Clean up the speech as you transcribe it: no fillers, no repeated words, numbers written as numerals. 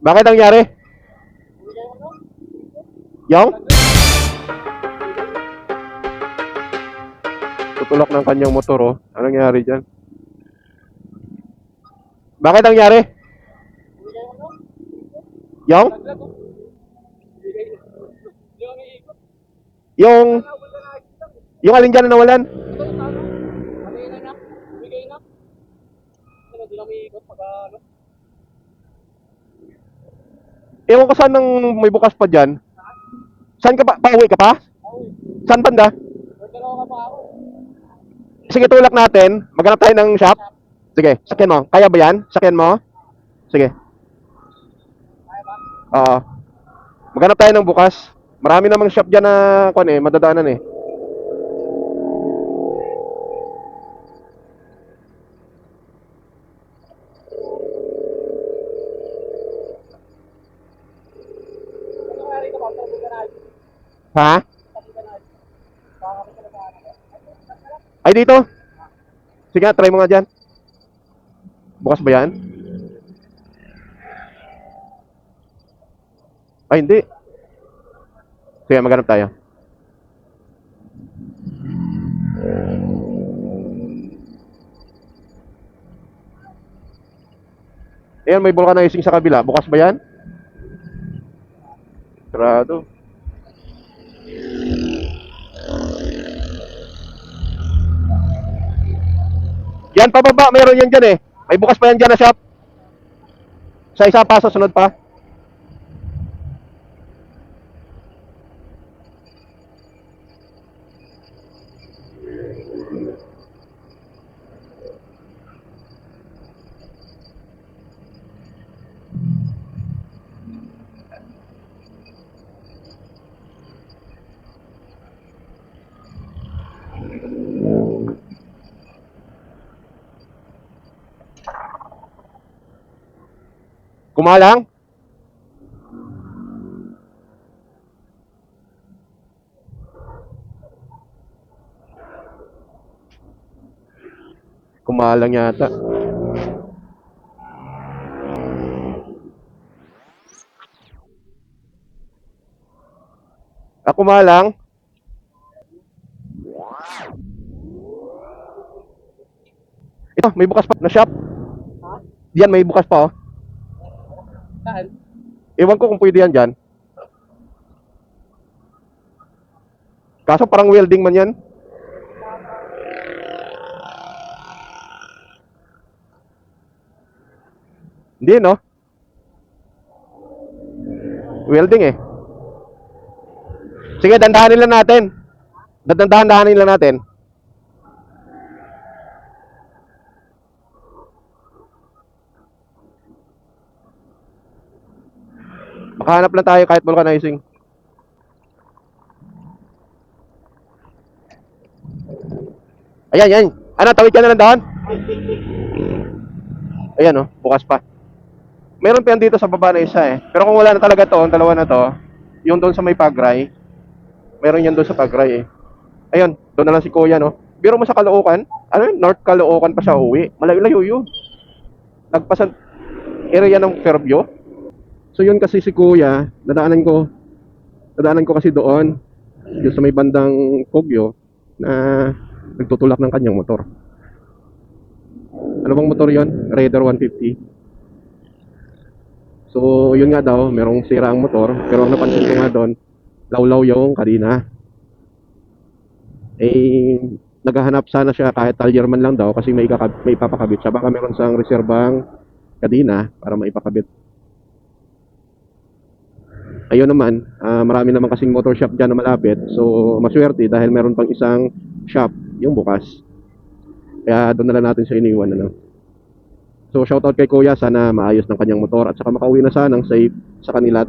Bakit ang nangyari? Yung? Tutulak ng kanyang motor, oh. Anong nangyari dyan? Bakit ang nangyari? Yung? Yung... Yung alin dyan na nawalan? Ewan ko saan nang may bukas pa dyan. Saan ka pa? Pauwi ka pa? Saan banda? Sige, tulak natin. Maghanap tayo ng shop. Sige, sakyan mo. Kaya ba yan? Sakyan mo? Sige. Oo. Maghanap tayo ng bukas. Marami namang shop dyan na, madadaanan eh. Ha? Ay, dito. Sige nga, try mo nga dyan. Bukas ba yan? Ay, hindi. Sige, maghanap tayo. Ayan, may vulcanizing sa kabila. Bukas ba yan? Sarado. Yan, pababa. Meron yan dyan eh. May bukas pa yan dyan na shop. Sa isa pa, sa sunod pa. Kumalang? Kumalang yata. Kumalang? Ito, may bukas pa na shop. Diyan, may bukas pa oh. Saan? Ewan ko kung pwede yan dyan. Kaso parang welding man yan. Hindi, no? Welding eh. Sige, dandahanin lang natin. Dandahanin lang natin. Makahanap lang tayo kahit vulcanizing. Ayan, yan. Ano, tawid ka na lang doon? Ayan, oh, bukas pa. Meron pa yan dito sa baba na isa eh. Pero kung wala na talaga to, ang dalawa na to, yung doon sa may Pagray, meron yan doon sa Pagray eh. Ayun, doon na lang si Kuya, no? Biro mo sa Caloocan, ano yun, North Caloocan pa siya uwi. Malayo-layo yun. Nagpasan area ng Fairview. So yun kasi si Kuya, dadaanan ko kasi doon, yung sa may bandang Kogyo, na nagtutulak ng kanyang motor. Ano bang motor yon? Raider 150. So, yun nga daw, merong sira ang motor. Pero ang napansin ko nga doon, lawlaw yung kadina. Eh, naghahanap sana siya kahit talyer man lang daw kasi may ipapakabit siya. Baka meron siyang reserbang kadina para maipakabit. Ayun naman, marami naman kasing motor shop dyan na malapit. So, maswerte dahil meron pang isang shop, yung bukas. Kaya doon na lang natin siya iniwan. Ano? So, shoutout kay Kuya. Sana maayos ng kanyang motor at saka makauwi na sana ng safe sa kanila.